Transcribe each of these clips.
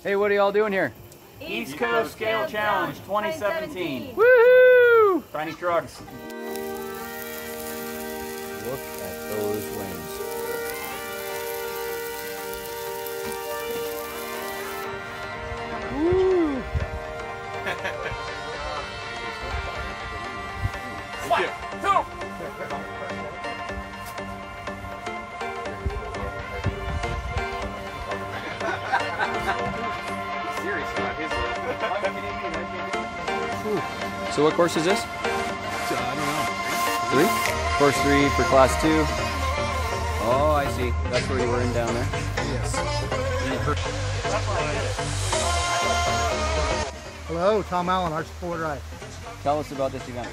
Hey, what are y'all doing here? East Coast Scale Challenge 2017. Woohoo! Tiny trucks. Look at those wings. Woo! So what course is this? I don't know. 3? Course 3 for class 2. Oh, I see. That's where you were in down there. Yes. Hello, Tom Allen, Arch4 Drive. Tell us about this event.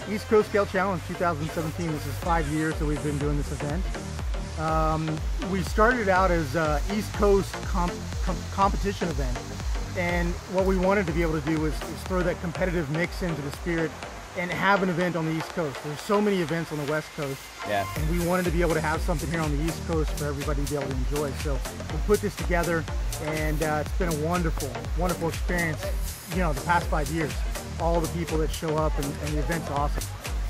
East Coast Scale Challenge 2017. This is 5 years that we've been doing this event. We started out as an East Coast competition event. And what we wanted to be able to do was throw that competitive mix into the spirit and have an event on the East Coast. There's so many events on the West Coast. Yeah. And we wanted to be able to have something here on the East Coast for everybody to be able to enjoy. So we put this together, and it's been a wonderful, wonderful experience, you know, the past 5 years. All the people that show up, and the event's awesome.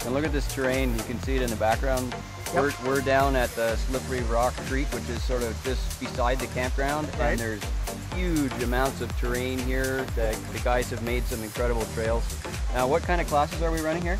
And look at this terrain. You can see it in the background. Yep. We're down at the Slippery Rock Creek, which is sort of just beside the campground. Right. And there's huge amounts of terrain here. The guys have made some incredible trails. Now, what kind of classes are we running here?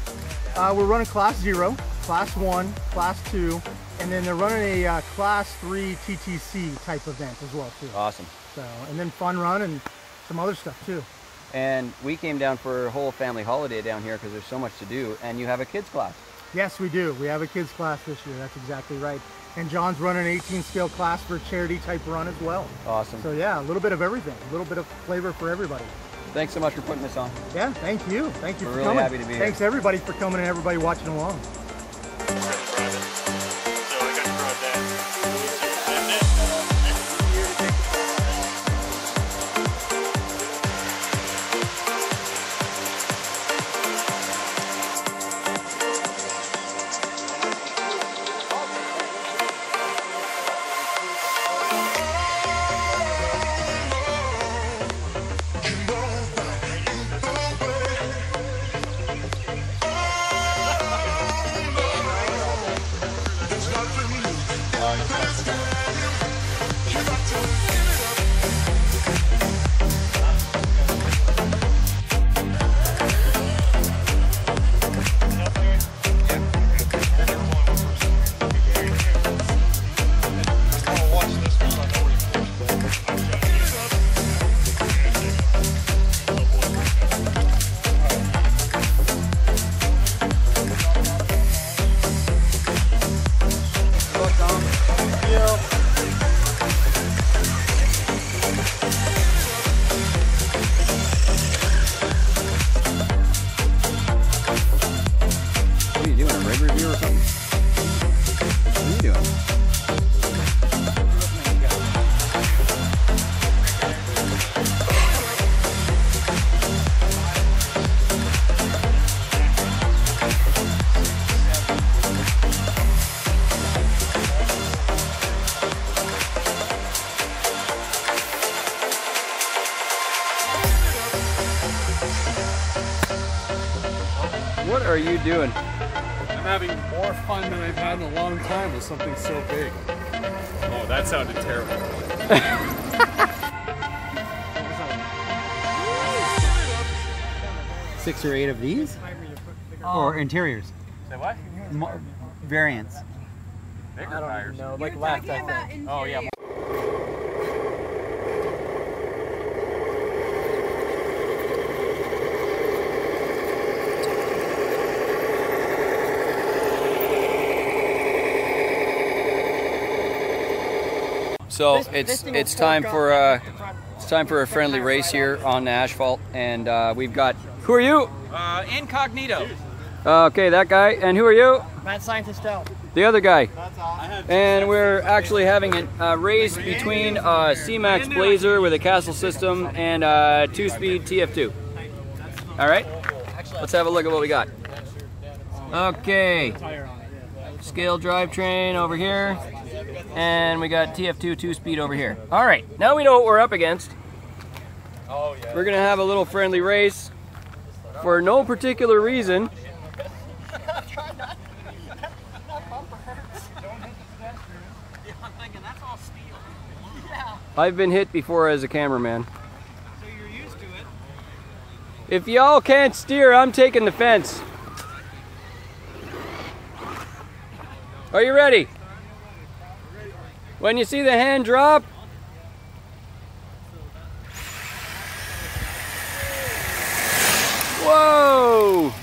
We're running Class 0, Class 1, Class 2, and then they're running a Class 3 TTC type event as well too. Awesome. So, and then fun run and some other stuff too. And we came down for a whole family holiday down here because there's so much to do, and you have a kids class. Yes, we do. We have a kids class this year. That's exactly right. And John's running an 18 scale class for a charity type run as well. Awesome. So yeah, a little bit of everything, a little bit of flavor for everybody. Thanks so much for putting this on. Yeah, thank you. Thank you We're for really coming. happy to be here. Thanks everybody for coming and everybody watching along. What are you doing? I'm having more fun than I've had in a long time with something so big. Oh, that sounded terrible. 6 or 8 of these? Or interiors? Say what? Variants. Bigger tires. No, like left, I think. Oh yeah. So it's time for a friendly race here on the asphalt, and we've got, who are you? Incognito. Okay, that guy. And who are you? Mad Scientist out. The other guy. And we're actually having a race between a C-Max Blazer with a Castle system and a 2-speed TF2. All right, let's have a look at what we got. Okay, scale drivetrain over here, and we got TF2 2-speed over here. All right, now we know what we're up against. We're gonna have a little friendly race for no particular reason. I've been hit before as a cameraman. So you're used to it. If y'all can't steer, I'm taking the fence. Are you ready? When you see the hand drop, whoa!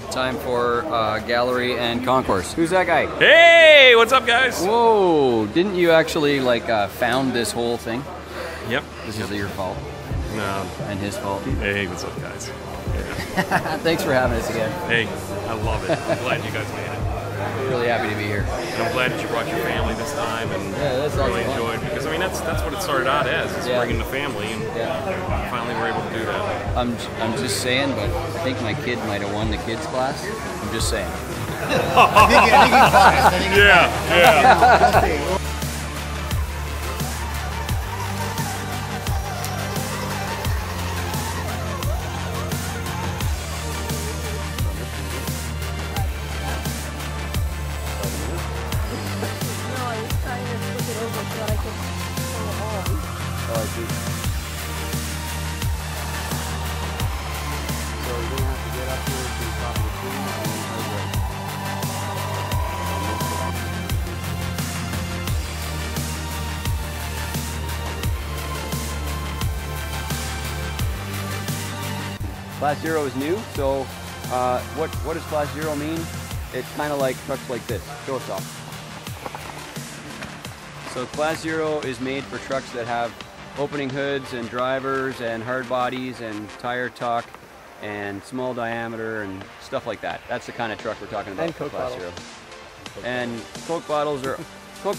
Time for gallery and concourse. Who's that guy? Hey, what's up, guys? Whoa! Didn't you actually like found this whole thing? Yep. This is your fault No. and his fault. Hey, what's up, guys? Thanks for having us again. Hey, I love it. I'm glad you guys made it. Really happy to be here. And I'm glad that you brought your family this time and that's really awesome. enjoyed, because I mean that's what it started out as, is bringing the family, and finally we're able to do that. I'm just saying, but I think my kid might have won the kids class. I'm just saying. I think he's biased. Yeah. Oh, I see. So you're gonna have to get up here to the top of the tree and then Class 0 is new, so what does Class 0 mean? It's kind of like trucks like this. Show us off. So Class 0 is made for trucks that have opening hoods and drivers and hard bodies and tire tuck and small diameter and stuff like that. That's the kind of truck we're talking about. And Coke Class bottles. 0. And Coke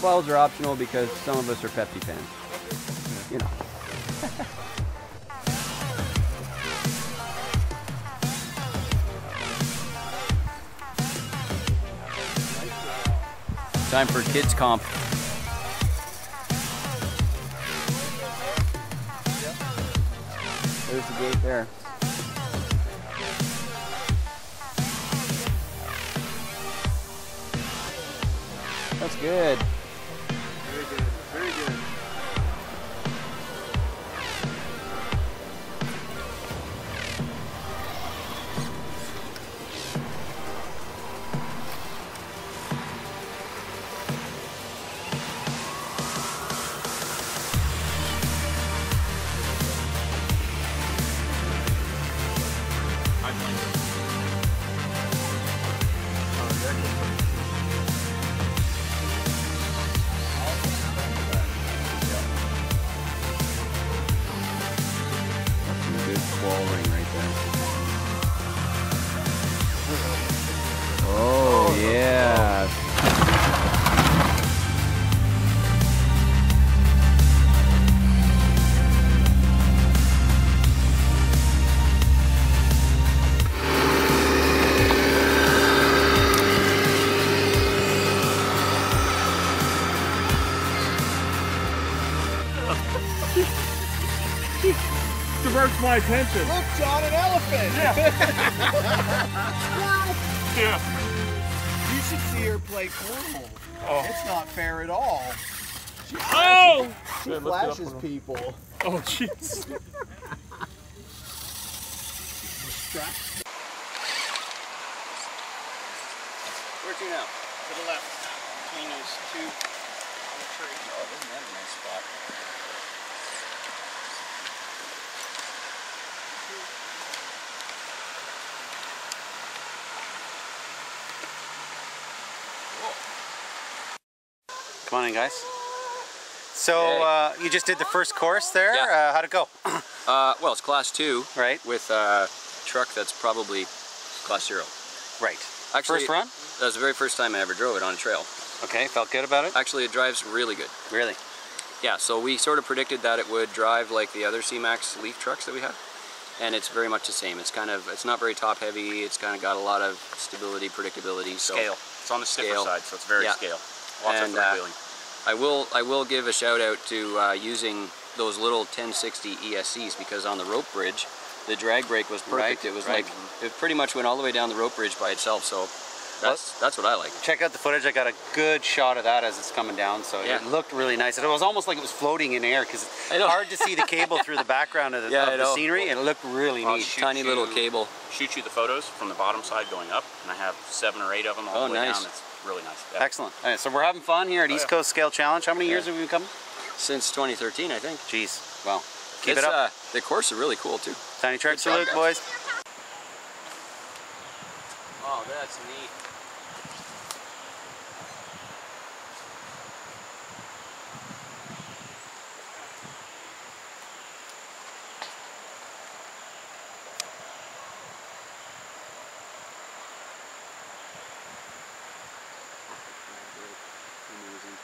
bottles are optional because some of us are Pepsi fans. You know. Time for kids comp. There's the gate there. That's good. Very good. Very good. That's some good qualling right there. Oh, yeah. Diverts my attention. Look, John, an elephant! Yeah. You should see her play cornhole. Oh. It's not fair at all. Oh! She flashes people. Oh, jeez. Where'd you now? To the left, between those two on the tree. Oh, isn't that a nice spot? Come on in, guys. So you just did the first course there. Yeah. How'd it go? Well, it's Class 2. Right. With a truck that's probably Class 0. Right. Actually, First run? That was the very first time I ever drove it on a trail. Okay, felt good about it? Actually, it drives really good. Really? Yeah, so we sort of predicted that it would drive like the other C-Max Leaf trucks that we have. And it's very much the same. It's not very top heavy. It's kind of got a lot of stability, predictability. So Scale. It's on the stiffer side, so it's very scale. Lots of freewheeling. I will give a shout out to using those little 1060 ESCs, because on the rope bridge, the drag brake was perfect. It was like, it pretty much went all the way down the rope bridge by itself, so that's what I like. Check out the footage. I got a good shot of that as it's coming down, so it looked really nice. It was almost like it was floating in air, because it's hard to see the cable through the background of the scenery, and it looked really neat. Tiny little cable. Shoot you the photos from the bottom side going up, and I have 7 or 8 of them all the way down. It's really nice. Yeah. Excellent. All right, so we're having fun here at East Coast Scale Challenge. How many years have we been coming? Since 2013, I think. Jeez. Well, keep it up. The course is really cool too. Tiny truck salute, boys. Oh, that's neat. Amazing.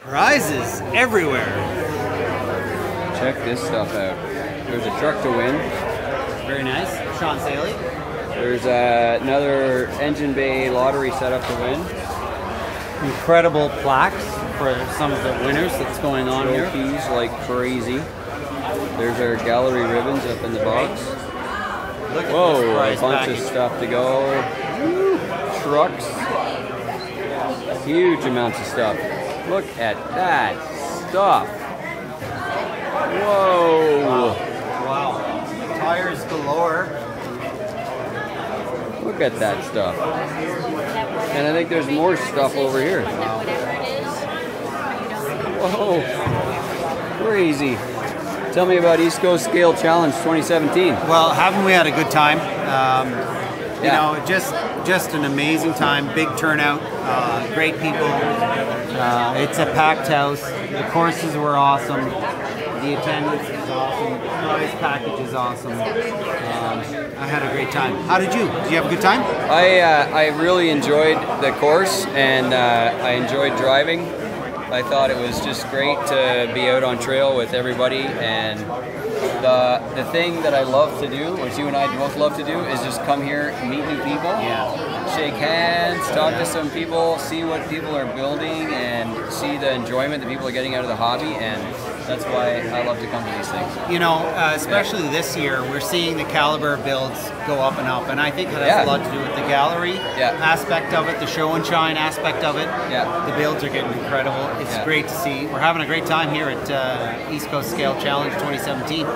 Prizes everywhere. Check this stuff out. There's a truck to win. Very nice. Sean Saley. There's another engine bay lottery setup to win. Incredible plaques for some of the winners that's going on here. Trophies like crazy. There's our gallery ribbons up in the box. Whoa, a bunch of stuff to go. Woo. Trucks. Huge amounts of stuff. Look at that stuff. Whoa. Wow. Tires galore. Look at that stuff. And I think there's more stuff over here. Whoa. Crazy. Tell me about East Coast Scale Challenge 2017. Well, haven't we had a good time? You know, just an amazing time. Big turnout. Great people. It's a packed house. The courses were awesome. The attendance is awesome. The prize package is awesome. I had a great time. How did you? Did you have a good time? I really enjoyed the course, and I enjoyed driving. I thought it was just great to be out on trail with everybody, and the thing that I love to do, which you and I both love to do, is just come here, meet new people, shake hands, talk to some people, see what people are building, and see the enjoyment that people are getting out of the hobby, and that's why I love to come to these things. You know, especially this year, we're seeing the caliber of builds go up, and I think that has a lot to do with the gallery aspect of it, the show and shine aspect of it. The builds are getting incredible. It's great to see. We're having a great time here at East Coast Scale Challenge 2017.